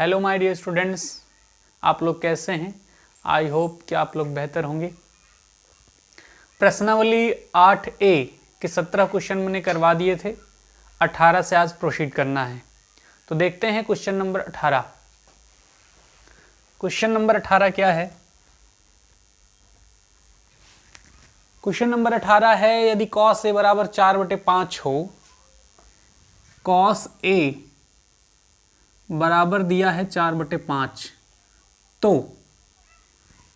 Hello my dear students, आप लोग कैसे हैं? आई होप कि आप लोग बेहतर होंगे। प्रश्नावली 8A के 17 क्वेश्चन मैंने करवा दिए थे, 18 से आज प्रोसीड करना है। तो देखते हैं क्वेश्चन नंबर 18। क्वेश्चन नंबर 18 क्या है? क्वेश्चन नंबर 18 है, यदि cos A बराबर 4/5 हो, cos A बराबर दिया है 4/5, तो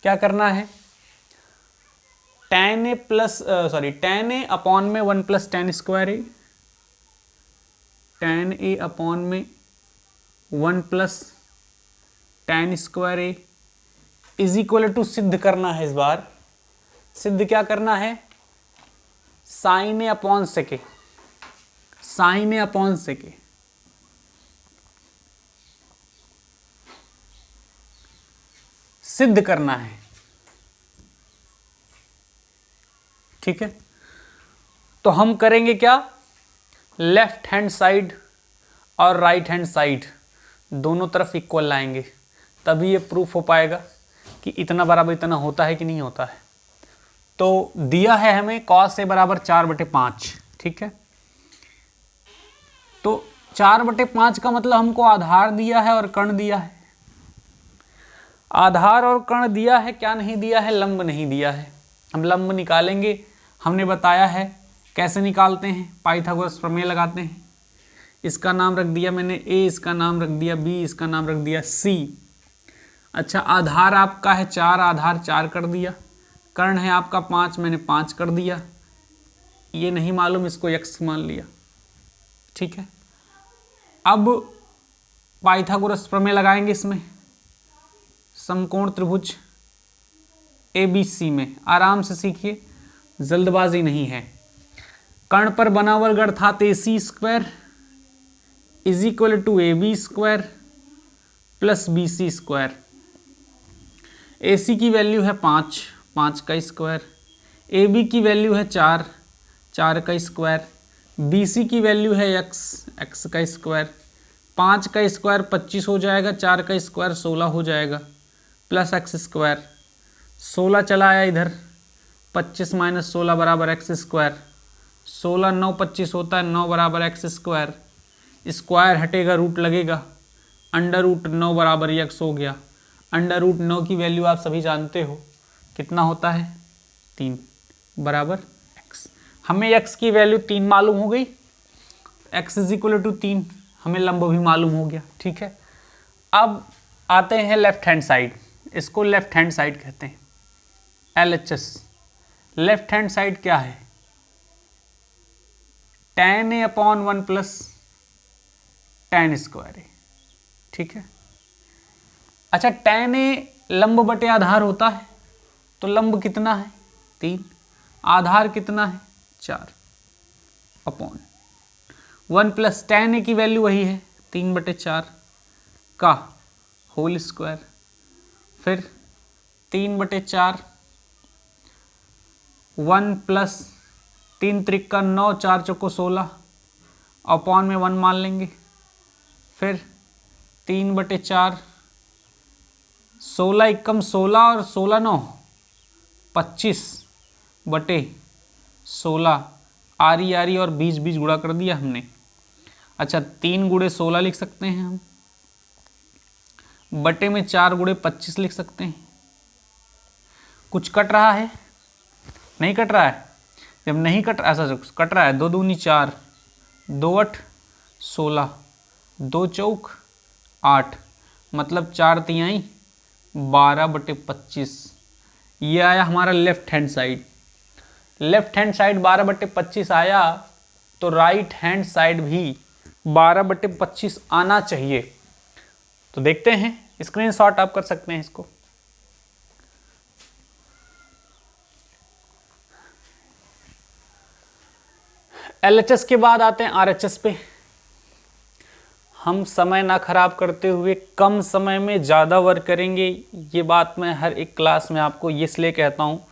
क्या करना है? tan A अपॉन में 1 plus tan square A, tan A upon में 1 plus tan square A is equal to सिद्ध करना है। इस बार सिद्ध क्या करना है? sin A अपॉन सेके, sin A अपॉन सेके सिद्ध करना है। ठीक है, तो हम करेंगे क्या? लेफ्ट हैंड साइड और राइट हैंड साइड दोनों तरफ इक्वल लाएंगे, तभी ये प्रूफ हो पाएगा कि इतना बराबर इतना होता है कि नहीं होता है। तो दिया है हमें cos A बराबर 4/5। ठीक है, तो 4/5 का मतलब हमको आधार दिया है और कर्ण दिया है। आधार और कर्ण दिया है, क्या नहीं दिया है? लंब नहीं दिया है। हम लंब निकालेंगे, हमने बताया है कैसे निकालते हैं, पाइथागोरस प्रमेय लगाते हैं। इसका नाम रख दिया मैंने A, इसका नाम रख दिया B, इसका नाम रख दिया C। अच्छा, आधार आपका है 4, आधार 4 कर दिया। कर्ण है आपका 5, मैंने 5 कर दिया। ये नहीं मालूम, इसको x मान लिया। ठीक है, अब पाइथागोरस प्रमेय लगाएंगे इसमें। समकोण त्रिभुज ABC में आराम से सीखिए, जल्दबाजी नहीं है। कर्ण पर बना वर्ग अर्थात AC square is equal to AB square plus BC square. AC की वैल्यू है 5, 5 का स्क्वायर। AB की वैल्यू है 4, 4 का स्क्वायर। BC की वैल्यू है x, x का स्क्वायर। 5 का स्क्वायर 25 हो जाएगा, 4 का स्क्वायर 16 हो जाएगा, प्लस x स्क्वायर। 16 चला आया इधर, 25 माइनस 16 बराबर x स्क्वायर। 16 9 25 होता है, 9 बराबर x स्क्वायर। स्क्वायर हटेगा, रूट लगेगा, अंडर रूट 9 बराबर x हो गया। अंडर रूट 9 की वैल्यू आप सभी जानते हो कितना होता है? 3 बराबर x। हमें x की वैल्यू 3 मालूम हो गई, x इज इक्वल टू 3, हमें लंब भी मालूम हो गया। ठीक है, अब आते हैं लेफ्ट हैंड साइड। इसको लेफ्ट हैंड साइड कहते हैं, LHS। लेफ्ट हैंड साइड क्या है? tan A upon 1 plus tan square A. ठीक है, अच्छा, tan A लंब बटे आधार होता है, तो लंब कितना है? 3, आधार कितना है? 4 अपॉन 1 प्लस tan A की वैल्यू वही है 3/4 का होल स्क्वायर, फिर 3/4, 1 प्लस 3 त्रिका 9, 4 चौको 16, अपॉन में 1 मान लेंगे, फिर 3/4, 16 एकम 16 और 16 9 25/16, आरी आरी और 20 गुणा कर दिया हमने। अच्छा, 3 गुणे 16 लिख सकते हैं हम, बटे में 4 गुणे 25 लिख सकते हैं। कुछ कट रहा है? नहीं कट रहा है। जब नहीं कट ऐसा कट रहा है, 2 दूनी 4, 2 8 16, 2 चौक 8, मतलब 4 तिहाई 12/25। ये आया हमारा left hand side. Left hand side 12/25 आया, तो राइट हैंड साइड भी 12/25 आना चाहिए। तो देखते हैं, स्क्रीनशॉट आप कर सकते हैं इसको। LHS के बाद आते हैं RHS पे। हम समय ना खराब करते हुए कम समय में ज़्यादा वर्क करेंगे। ये बात मैं हर एक क्लास में आपको इसलिए कहता हूँ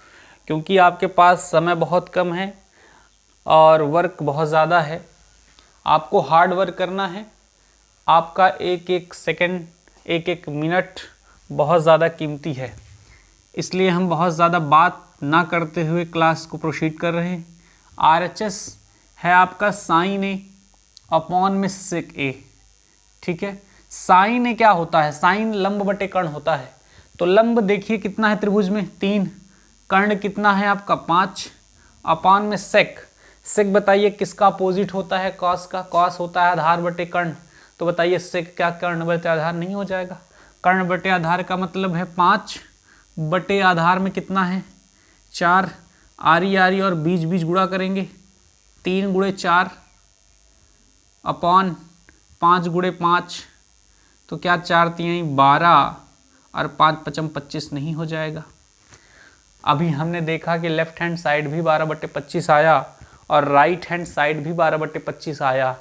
क्योंकि आपके पास समय बहुत कम है और वर्क बहुत ज़्यादा है। आपको हार्ड वर्क करना है। आपका एक एक सेकंड एक एक मिनट बहुत ज़्यादा कीमती है, इसलिए हम बहुत ज़्यादा बात ना करते हुए क्लास को प्रोसीड कर रहे हैं। RHS है आपका साइन ए अपॉन में सेक ए, ठीक है। साइन ए क्या होता है, साइन लंब बटे कर्ण होता है। तो लंब देखिए कितना है त्रिभुज में 3, कर्ण कितना है आपका 5, अपॉन में सेक। सेक बताइए किसका अपोजिट होता है, कॉस का। कॉस होता है आधार बटे कर्ण, तो बताइए सेक क्या कर्ण बटे आधार नहीं हो जाएगा। कर्ण बटे आधार का मतलब है 5 बटे आधार में कितना है 4, आरी आरी और बीच बीच गुणा करेंगे 3 गुणे 4 अपॉन 5 गुणे 5, तो क्या 4 3 12 और 5 5 25 नहीं हो जाएगा। अभी हमने देखा कि लेफ्ट हैंड साइड भी 12/25 आया और राइट हैंड साइड भी 12/25 आया,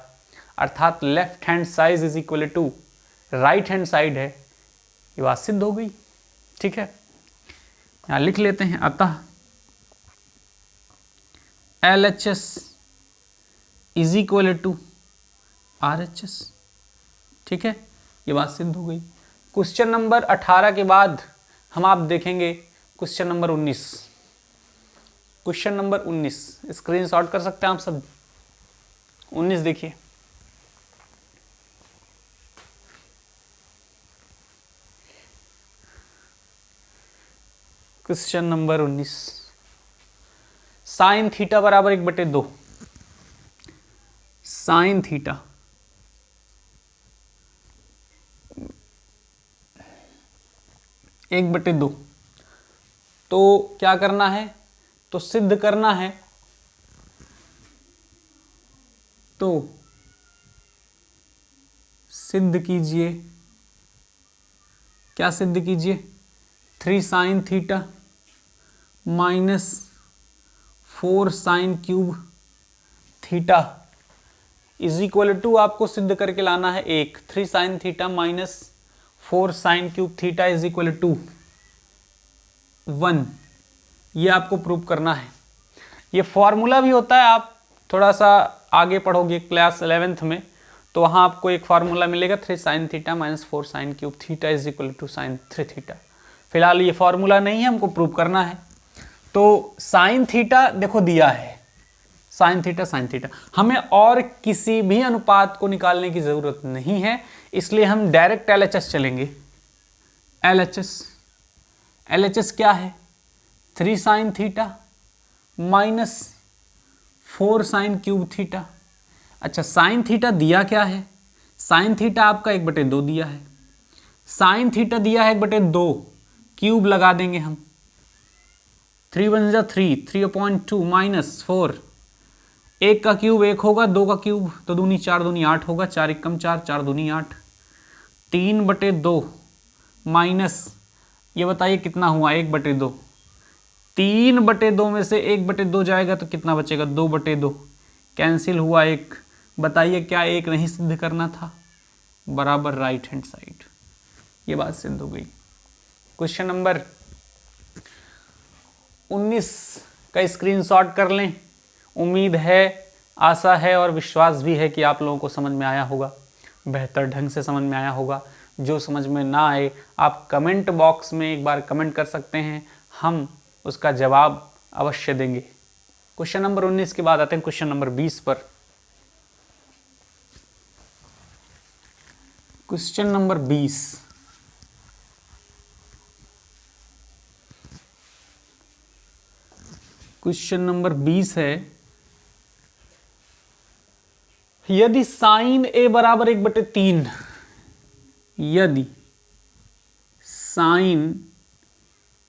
अर्थात left hand side is equal to right hand side है, ये बात सिद्ध हो गई। ठीक है, यहाँ लिख लेते हैं, अतः LHS is equal to RHS। ठीक है, ये बात सिद्ध हो गई। क्वेश्चन नंबर 18 के बाद हम आप देखेंगे question number 19। Question number 19 screenshot कर सकते हैं आप सब। 19 देखिए, क्वेश्चन नंबर 19, साइन थीटा बराबर 1/2, साइन थीटा 1/2, तो क्या करना है, तो सिद्ध करना है, तो सिद्ध कीजिए, क्या सिद्ध कीजिए, 3 sine theta minus 4 sine cube theta is equal to, आपको सिद्ध करके लाना है 1, 3 sine theta minus 4 sine cube theta is equal to 1, ये आपको प्रूव करना है। ये फॉर्मूला भी होता है, आप थोड़ा सा आगे पढ़ोगे क्लास 11th में, तो वहाँ आपको एक फार्मूला मिलेगा 3 sine theta minus 4 sine cube theta is equal to sine 3 theta. फिलहाल ये फार्मूला नहीं है, हमको प्रूव करना है। तो साइन थीटा देखो दिया है, साइन थीटा, हमें और किसी भी अनुपात को निकालने की ज़रूरत नहीं है, इसलिए हम डायरेक्ट LHS चलेंगे। LHS क्या है, 3 sine theta minus 4 sine cube theta. अच्छा, साइन थीटा दिया क्या है, साइन थीटा आपका 1/2 दिया है, साइन थीटा दिया है 1/2, क्यूब लगा देंगे हम, 3 1 जा 3, 3/2 माइनस 4, 1 का क्यूब 1 होगा, 2 का क्यूब तो दूनी 4 दूनी 8 होगा, 4 1 4, 4 दूनी 8, 3/2 माइनस, ये बताइए कितना हुआ 1/2, 3/2 में से 1/2 जाएगा तो कितना बचेगा 2/2, कैंसिल हुआ 1, बताइए क्या 1 नहीं सिद्ध करना था, बराबर राइट हैंड साइड, ये बात सिद्ध हो गई। क्वेश्चन नंबर 19 का स्क्रीनशॉट कर लें। उम्मीद है, आशा है और विश्वास भी है कि आप लोगों को समझ में आया होगा, बेहतर ढंग से समझ में आया होगा। जो समझ में ना आए आप कमेंट बॉक्स में एक बार कमेंट कर सकते हैं, हम उसका जवाब अवश्य देंगे। क्वेश्चन नंबर 19 के बाद आते हैं क्वेश्चन नंबर 20 पर। क्वेश्चन नंबर 20, क्वेश्चन नंबर 20 है, यदि साइन ए बराबर 1/3, यदि साइन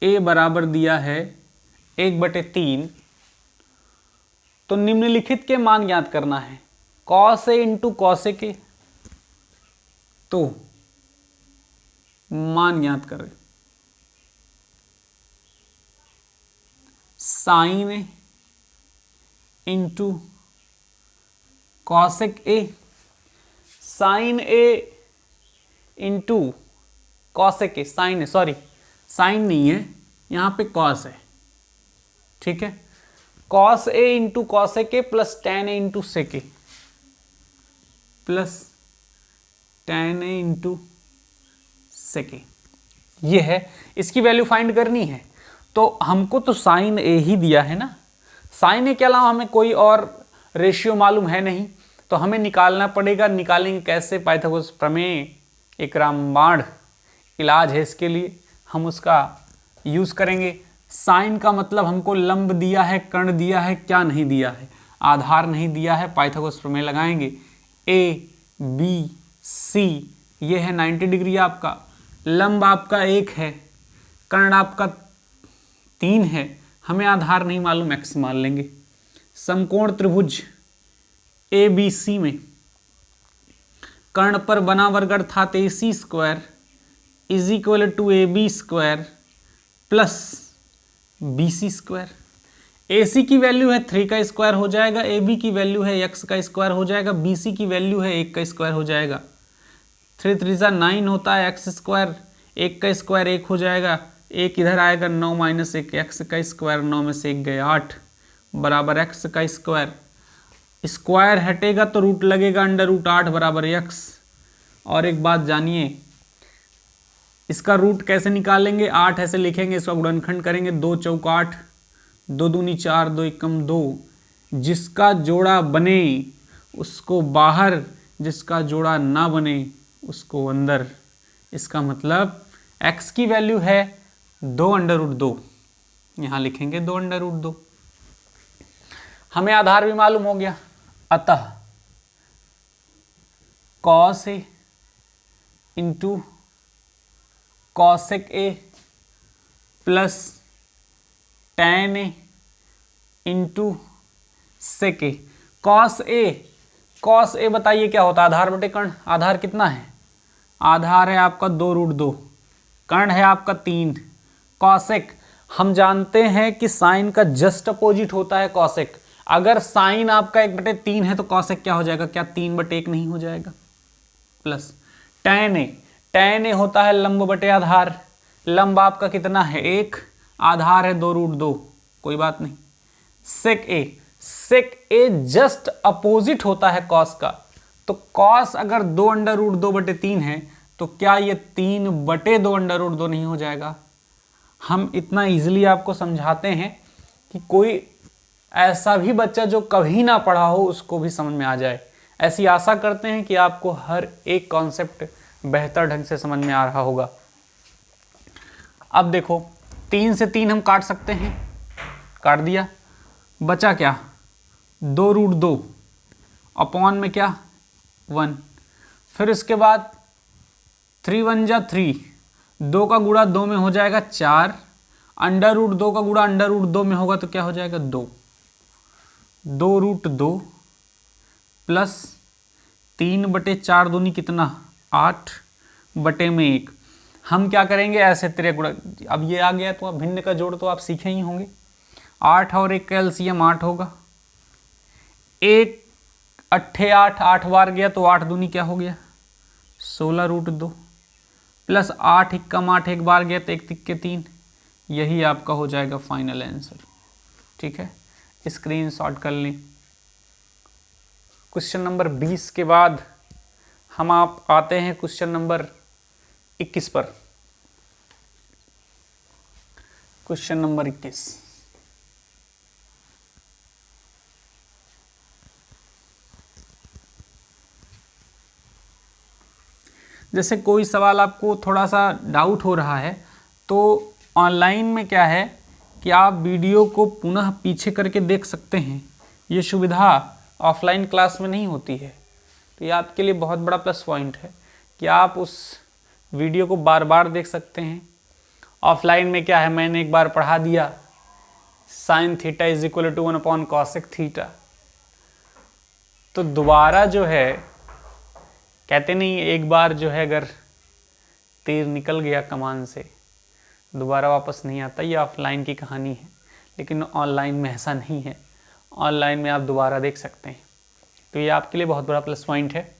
ए बराबर दिया है 1/3, तो निम्नलिखित के मान ज्ञात करना है। Cos A into cos A के, तो मान ज्ञात करें, sine A into cosec A, sine A into cosec A, sine है, सॉरी साइन नहीं है यहाँ पे, कॉस है, ठीक है। Cos A into cosec A plus tan A into sec A, plus tan A into sec A, ये है, इसकी वैल्यू फाइंड करनी है। तो हमको तो साइन ए ही दिया है ना, साइन ए के अलावा हमें कोई और रेशियो मालूम है नहीं, तो हमें निकालना पड़ेगा। निकालेंगे कैसे? पाइथागोरस प्रमेय एक रामबाण इलाज है इसके लिए, हम उसका यूज़ करेंगे। साइन का मतलब हमको लंब दिया है, कर्ण दिया है, क्या नहीं दिया है? आधार नहीं दिया है। पाइथागोरस प्रमेय लगाएंगे, ए बी सी, ये है 90 डिग्री आपका, लंब आपका 1 है, कर्ण आपका 3 है, हमें आधार नहीं मालूम, एक्स मान लेंगे। समकोण त्रिभुज ए बी सी में कर्ण पर बना वर्ग अर्थात A C square is equal to A B square plus B C square. A C की वैल्यू है 3 का स्क्वायर हो जाएगा, ए बी की वैल्यू है x का स्क्वायर हो जाएगा, बी सी की वैल्यू है 1 का स्क्वायर हो जाएगा। 3 3 9 होता है, एक्स स्क्वायर 1 का स्क्वायर 1 हो जाएगा, 1 इधर आएगा, 9 माइनस 1 एक्स का स्क्वायर, 9 में से 1 गए 8 बराबर एक्स का स्क्वायर। स्क्वायर हटेगा तो रूट लगेगा, अंडर रूट 8 बराबर एक्स। और एक बात जानिए, इसका रूट कैसे निकालेंगे? 8 ऐसे लिखेंगे, इसका गुणनखंड करेंगे, 2 चौक 8, 2 दूनी 4, 2 एकम 2, जिसका जोड़ा बने उसको बाहर, जिसका जोड़ा ना बने उसको अंदर। इसका मतलब x की वैल्यू है 2 अंडर रूट 2, यहाँ लिखेंगे 2 अंडर रूट 2। हमें आधार भी मालूम हो गया, अतः cos A into cosec A plus tan A into sec A. Cos A बताइए क्या होता है? आधार बटे कर्ण। आधार कितना है? आधार है आपका 2 रूट 2, कर्ण है आपका 3। कॉसेक हम जानते हैं कि साइन का जस्ट अपोजिट होता है कॉसेक। अगर साइन आपका 1/3 है तो कॉसेक क्या हो जाएगा? क्या 3/1 नहीं हो जाएगा? प्लस टैन ए होता है लंब बटे आधार। लंब आपका कितना है? 1, आधार है 2 रूट 2, कोई बात नहीं। सेक ए जस्ट अपोजिट होता है कॉस का। तो कॉस अगर 2 अंडर रूट 2/3 है तो क्या ये 3/2 अंडर रूट 2 नहीं हो जाएगा? हम इतना इजीली आपको समझाते हैं कि कोई ऐसा भी बच्चा जो कभी ना पढ़ा हो उसको भी समझ में आ जाए। ऐसी आशा करते हैं कि आपको हर एक कॉन्सेप्ट बेहतर ढंग से समझ में आ रहा होगा। अब देखो, 3 से 3 हम काट सकते हैं, काट दिया, बचा क्या? 2 रूट 2 अपॉन में क्या? 1। फिर इसके बाद 3 1 जा 3, 2 का गुणा 2 में हो जाएगा 4, अंडर रूट 2 का गुणा अंडर रूट 2 में होगा तो क्या हो जाएगा? 2 रूट 2 प्लस 3/4 दूनी कितना? 8 बटे में 1। हम क्या करेंगे? ऐसे तेरे गुणा, अब ये आ गया तो अब भिन्न का जोड़ तो आप सीखे ही होंगे। 8 और 1 का एलसीएम 8 होगा, 1 8 8, 8 बार गया तो 8 दूनी क्या हो गया? 16 रूट 2 प्लस 8 एकम 8 एक बार गया तो 1 तिक्के 3। यही आपका हो जाएगा फाइनल आंसर। ठीक है, स्क्रीनशॉट कर लें। क्वेश्चन नंबर 20 के बाद हम आप आते हैं क्वेश्चन नंबर 21 पर। क्वेश्चन नंबर 21, जैसे कोई सवाल आपको थोड़ा सा डाउट हो रहा है तो ऑनलाइन में क्या है कि आप वीडियो को पुनः पीछे करके देख सकते हैं। ये सुविधा ऑफलाइन क्लास में नहीं होती है, तो ये आपके लिए बहुत बड़ा प्लस पॉइंट है कि आप उस वीडियो को बार बार देख सकते हैं। ऑफलाइन में क्या है, मैंने एक बार पढ़ा दिया sine theta is equal to 1/cosec theta, तो दोबारा जो है, कहते नहीं एक बार जो है अगर तीर निकल गया कमान से दोबारा वापस नहीं आता, ये ऑफलाइन की कहानी है। लेकिन ऑनलाइन में ऐसा नहीं है, ऑनलाइन में आप दोबारा देख सकते हैं, तो ये आपके लिए बहुत बड़ा प्लस पॉइंट है।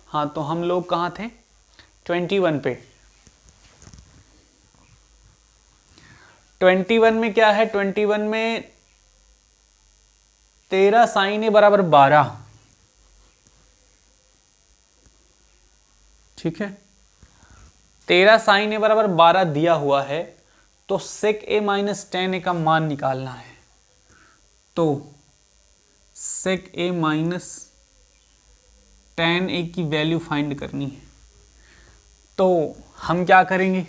हाँ, तो हम लोग कहाँ थे? 21 पे। 21 में क्या है? 21 में 13 sin a बराबर 12। ठीक है, 13 साइन ए बराबर 12 दिया हुआ है, तो सेक ए माइनस टेन ए का मान निकालना है। तो सेक ए माइनस टेन ए की वैल्यू फाइंड करनी है। तो हम क्या करेंगे,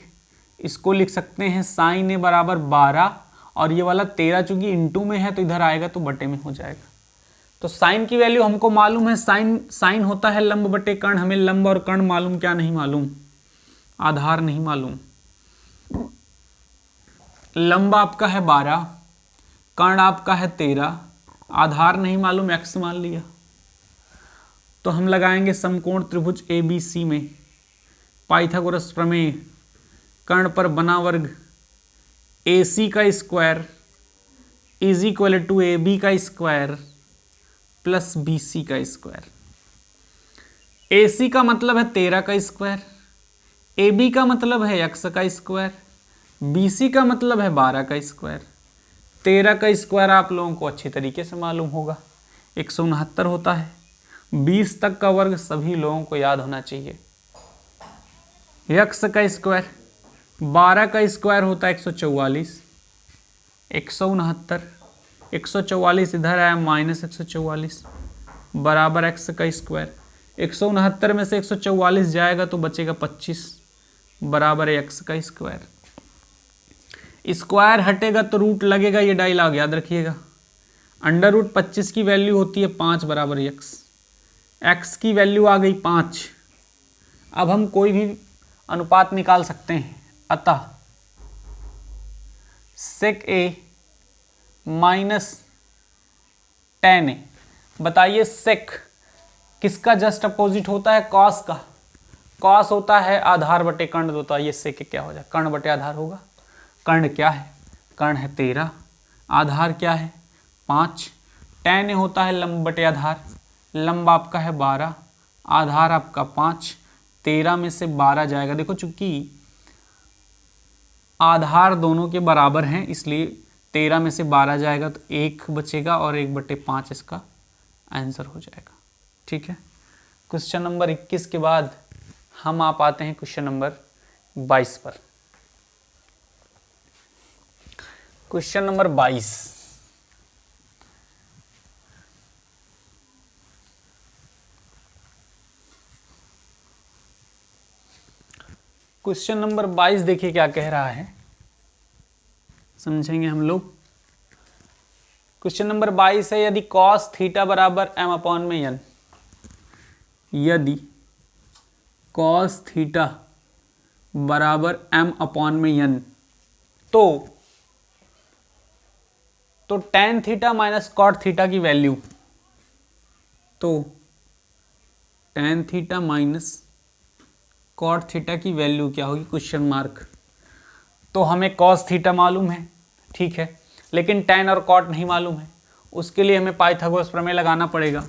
इसको लिख सकते हैं साइन ए बराबर 12 और ये वाला 13 चूंकि इंटू में है तो इधर आएगा तो बटे में हो जाएगा। तो साइन की वैल्यू हमको मालूम है, साइन होता है लंब बटे कर्ण। हमें लंब और कर्ण मालूम, क्या नहीं मालूम, आधार नहीं मालूम। लंब आपका है 12, कर्ण आपका है 13, आधार नहीं मालूम, एक्स मान लिया। तो हम लगाएंगे समकोण त्रिभुज ABC में पाइथागोरस प्रमेय, कर्ण पर बना वर्ग AC का square is equal to AB का स्क्वायर प्लस BC का स्क्वायर। AC का मतलब है 13 का स्क्वायर, AB का मतलब है x का स्क्वायर, BC का मतलब है 12 का स्क्वायर। 13 का स्क्वायर आप लोगों को अच्छी तरीके से मालूम होगा, 169 होता है। 20 तक का वर्ग सभी लोगों को याद होना चाहिए। x का स्क्वायर 12 का स्क्वायर होता है 144, 169, 144 इधर आया माइनस 144 बराबर x का स्क्वायर। 169 में से 144 जाएगा तो बचेगा 25 बराबर है x का स्क्वायर। स्क्वायर हटेगा तो रूट लगेगा, ये डायलॉग याद रखिएगा। अंडर रूट 25 की वैल्यू होती है 5 बराबर x की वैल्यू आ गई 5। अब हम कोई भी अनुपात निकाल सकते हैं, अतः सेक ए माइनस टेन ए। बताइए सेक किसका जस्ट अपोजिट होता है, कॉस का। कॉस होता है आधार बटे कर्ण, होता है। ये सेक क्या हो जाए, कर्ण बटे आधार होगा। कर्ण क्या है, कर्ण है 13, आधार क्या है 5। टेन ए होता है लंब बटे आधार, लंब आपका है 12, आधार आपका 5। 13 में से 12 जाएगा, देखो चूंकि आधार दोनों के बराबर हैं इसलिए 13 में से 12 जाएगा तो 1 बचेगा और 1/5 इसका आंसर हो जाएगा। ठीक है, क्वेश्चन नंबर 21 के बाद हम आप आते हैं क्वेश्चन नंबर 22 पर। क्वेश्चन नंबर 22, क्वेश्चन नंबर 22 देखिए क्या कह रहा है, समझेंगे हम लोग। क्वेश्चन नंबर 22 है, यदि cos थीटा बराबर m/n, यदि cos थीटा बराबर m/n, तो tan theta minus cot theta की वैल्यू, तो tan theta minus cot theta की वैल्यू क्या होगी, क्वेश्चन मार्क। तो हमें cos थीटा मालूम है, ठीक है, लेकिन tan और cot नहीं मालूम है। उसके लिए हमें पाइथागोरस प्रमेय लगाना पड़ेगा।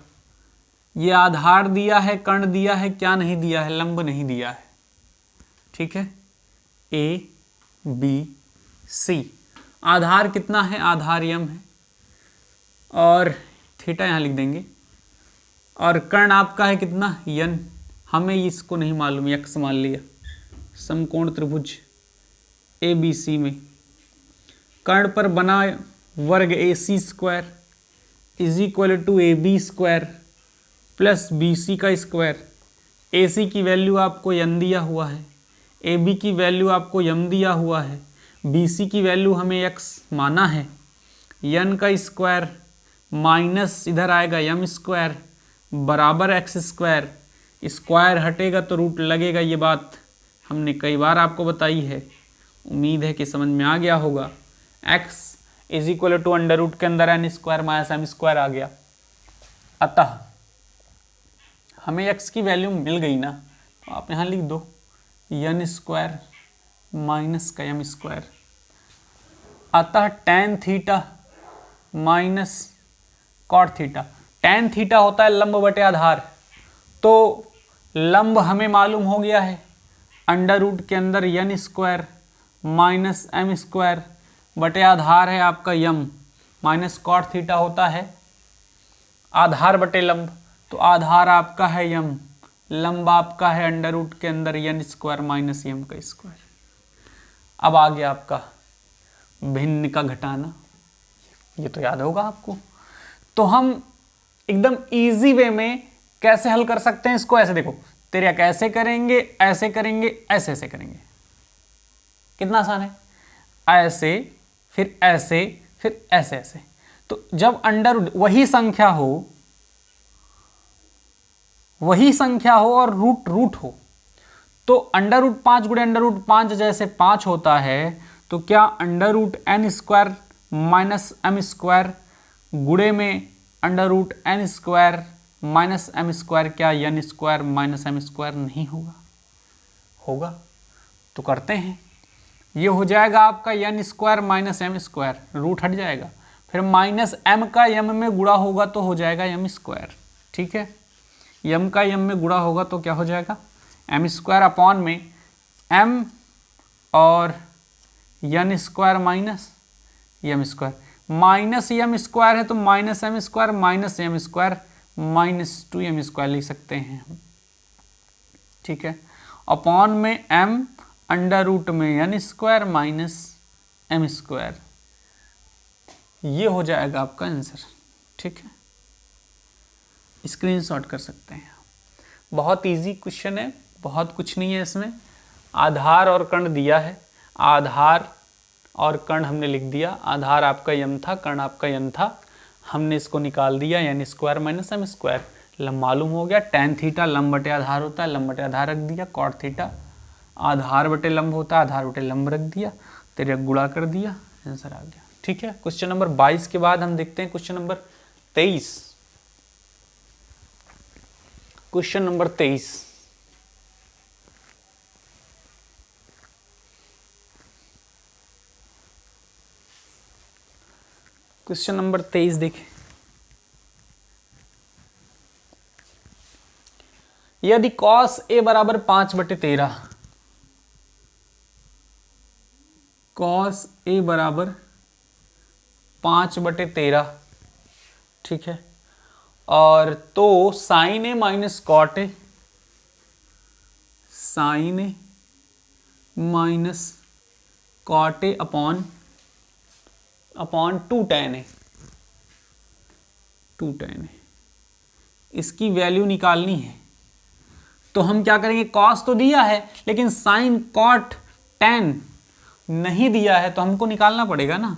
ये आधार दिया है, कर्ण दिया है, क्या नहीं दिया है, लंब नहीं दिया है। ठीक है, ABC, आधार कितना है, आधार m है और थीटा यहाँ लिख देंगे, और कर्ण आपका है कितना, n। हमें इसको नहीं मालूम, x मान लिया। समकोण त्रिभुज ABC में कर्ण पर बना वर्ग AC square is equal to AB square plus BC का स्क्वायर। AC की वैल्यू आपको n दिया हुआ है, AB की वैल्यू आपको m दिया हुआ है, BC की वैल्यू हमें x माना है। n का स्क्वायर माइनस इधर आएगा m स्क्वायर बराबर x स्क्वायर। स्क्वायर हटेगा तो रूट लगेगा, ये बात हमने कई बार आपको बताई है, उम्मीद है कि समझ में आ गया होगा। x is equal to under root के अंदर n square minus m square आ गया। अतः हमें x की वैल्यू मिल गई ना, तो आप यहाँ लिख दो n स्क्वायर माइनस का m स्क्वायर। अतः tan theta minus cot theta, tan theta होता है लंब बटे आधार, तो लंब हमें मालूम हो गया है, अंडर रूट के अंदर n square minus m square बटे आधार है आपका m, माइनस cot थीटा होता है आधार बटे लंब, तो आधार आपका है m लंब आपका है अंडर रूट के अंदर n स्क्वायर माइनस m का स्क्वायर। अब आ गया आपका भिन्न का घटाना, ये तो याद होगा आपको। तो हम एकदम इजी वे में कैसे हल कर सकते हैं इसको, ऐसे देखो तेरे कैसे करेंगे, ऐसे करेंगे, ऐसे ऐसे करेंगे, कितना आसान है, ऐसे फिर ऐसे फिर ऐसे ऐसे। तो जब अंडर वही संख्या हो और रूट रूट हो, तो अंडर रूट 5 गुणे अंडर रूट 5 जैसे 5 होता है, तो क्या under root n square minus m square गुणे में under root n square minus m square क्या n square minus m square नहीं होगा? होगा। तो करते हैं, ये हो जाएगा आपका n square minus m square, root हट जाएगा, फिर माइनस m का m में गुणा होगा तो हो जाएगा m स्क्वायर। ठीक है, m का m में गुणा होगा तो क्या हो जाएगा m स्क्वायर अपॉन में m और n square minus m square, minus m square है तो minus m square minus m square minus 2m square लिख सकते हैं हम। ठीक है, अपॉन में m अंडर रूट में n square minus m square, ये हो जाएगा आपका आंसर। ठीक है, स्क्रीनशॉट कर सकते हैं। बहुत इजी क्वेश्चन है, बहुत कुछ नहीं है इसमें। आधार और कर्ण दिया है, आधार और कर्ण हमने लिख दिया, आधार आपका m था, कर्ण आपका n था, हमने इसको निकाल दिया n square minus m square. लंब मालूम हो गया, tan थीटा लंब बटे आधार होता है, लंब बटे आधार रख दिया, कॉट थीटा आधार बटे लंब होता है, आधार बटे लंब रख दिया, तेरे गुणा कर दिया, आंसर आ गया। ठीक है, क्वेश्चन नंबर 22 के बाद हम देखते हैं question number 23। Question number 23, question number 23 देखें। यदि cos a बराबर 5/13, cos a बराबर 5/13, ठीक है, और तो sin a minus cot A, sin a minus cot A upon 2 tan a, इसकी वैल्यू निकालनी है। तो हम क्या करेंगे, cos तो दिया है लेकिन sin cot tan नहीं दिया है, तो हमको निकालना पड़ेगा ना।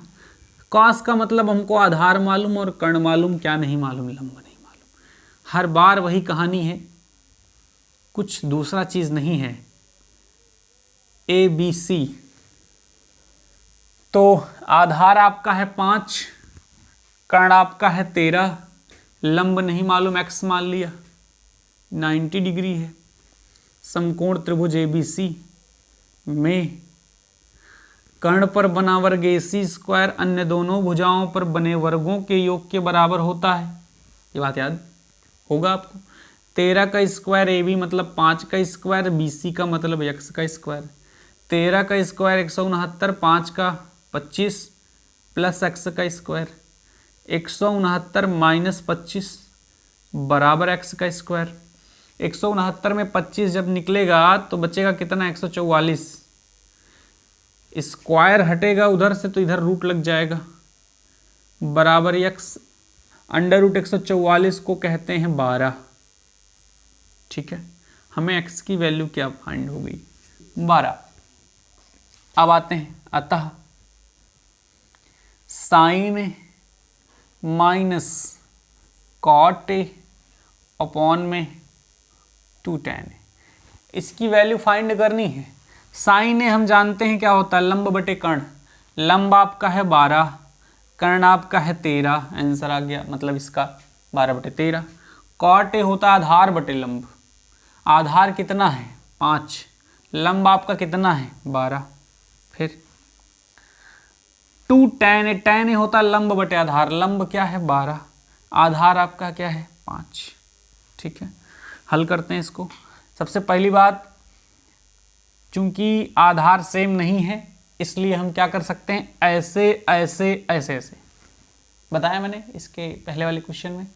cos का मतलब हमको आधार मालूम और कर्ण मालूम, क्या नहीं मालूम, लंब नहीं मालूम। हर बार वही कहानी है, कुछ दूसरा चीज नहीं है। ABC, तो आधार आपका है 5, कर्ण आपका है 13, लंब नहीं मालूम x मान लिया, 90 डिग्री है। समकोण त्रिभुज ABC में कर्ण पर बना वर्ग AC स्क्वायर अन्य दोनों भुजाओं पर बने वर्गों के योग के बराबर होता है। ये बात याद होगा आपको। 13 का स्क्वायर AB मतलब 5 का स्क्वायर, BC का मतलब x का स्क्वायर। 13 का स्क्वायर 169, 5 का 25 प्लस x का स्क्वायर, 169 माइनस 25 बराबर x का स्क्वायर। 169 में 25 जब निकलेगा तो बचेगा कितना, 144। स्क्वायर हटेगा उधर से तो इधर रूट लग जाएगा, बराबर x अंडर रूट 144 को कहते हैं 12। ठीक है, हमें x की वैल्यू क्या फाइंड हो गई, 12। अब आते हैं, अतः sine minus cot A upon में 2 tan ए, इसकी वैल्यू फाइंड करनी है। साइन ए हम जानते हैं क्या होता है, लंब बटे कर्ण, लंब आपका है 12, कर्ण आपका है 13, आंसर आ गया, मतलब इसका 12/13। कॉट ए होता है आधार बटे लंब, आधार कितना है 5, लंब आपका कितना है 12, फिर 2 tan ए, tan ए होता है लंब बटे आधार, लंब क्या है 12, आधार आपका क्या है 5। ठीक है, हल करते हैं इसको। सबसे पहली बात, चूंकि आधार सेम नहीं है इसलिए हम क्या कर सकते हैं, ऐसे ऐसे ऐसे ऐसे बताया मैंने इसके पहले वाले क्वेश्चन में।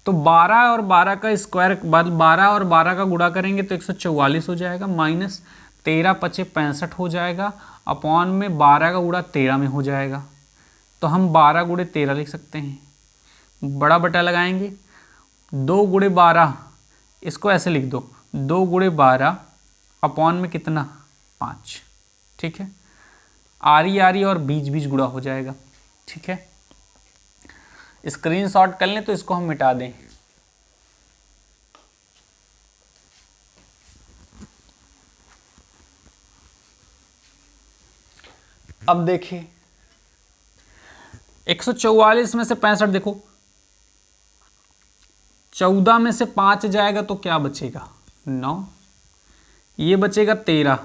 तो 12 और 12 का स्क्वायर, 12 और 12 का गुणा करेंगे तो 144 हो जाएगा, माइनस 13 पचे 65 हो जाएगा, अपॉन में 12 का गुणा 13 में हो जाएगा। तो हम 12 गुणे 13 लिख सकते हैं, बड़ा बटा लगाएंगे, 2 गुणे 12, इसको ऐसे लिख दो, 2 गुणे 12 अपॉन में कितना 5, ठीक है। आरी आरी और बीच बीच गुणा हो जाएगा, ठीक है। स्क्रीनशॉट कर लें तो इसको हम मिटा दें। अब देखिए 144 में से 65, देखो 14 में से 5 जाएगा तो क्या बचेगा 9, ये बचेगा 13,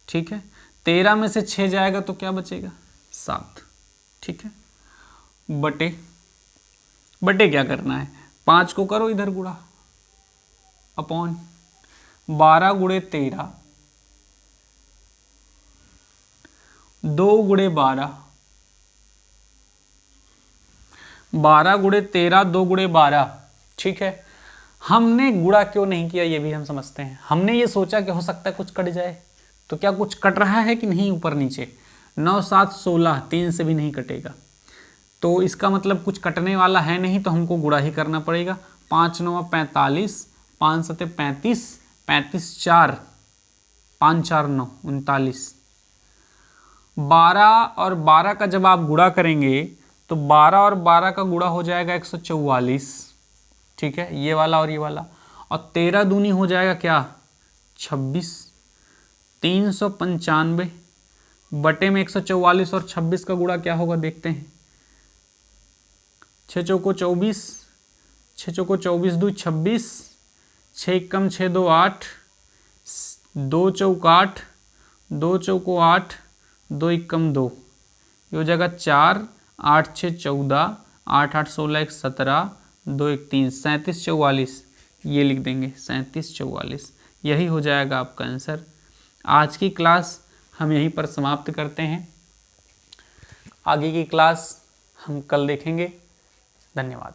ठीक है। 13 में से 6 जाएगा तो क्या बचेगा 7, ठीक है। बटे बटे क्या करना है, 5 को करो इधर गुणा, अपॉन 12 गुणे 13, 2 गुणे 12, 12 गुणे 13, 2 गुणे 12, ठीक है। हमने गुणा क्यों नहीं किया ये भी हम समझते हैं। हमने ये सोचा कि हो सकता है कुछ कट जाए, तो क्या कुछ कट रहा है कि नहीं ऊपर नीचे, 9 7 16, 3 से भी नहीं कटेगा, तो इसका मतलब कुछ कटने वाला है नहीं, तो हमको गुणा ही करना पड़ेगा। 5 9 45, 5 7 35, 35 4, 5 4 9 39। 12 और 12 का जब आप गुणा करेंगे तो 12 और 12 का गुणा हो जाएगा 144, ठीक है, ये वाला और ये वाला, और 13 दूनी हो जाएगा क्या 26, 395 बटे में 144 और 26 का गुणा क्या होगा देखते हैं। 6 चौको 24, 6 चौको 24 2 26, 6 कम 6 2 8, 2 चौक 8, 2 चौको 8, 2 एकम 2, ये हो जाएगा 4, 8 6 14, 8 8 16 1 17, 2 1 3, 37 44, ये लिख देंगे 37 44, यही हो जाएगा आपका आंसर। आज की क्लास हम यहीं पर समाप्त करते हैं, आगे की क्लास हम कल देखेंगे। धन्यवाद।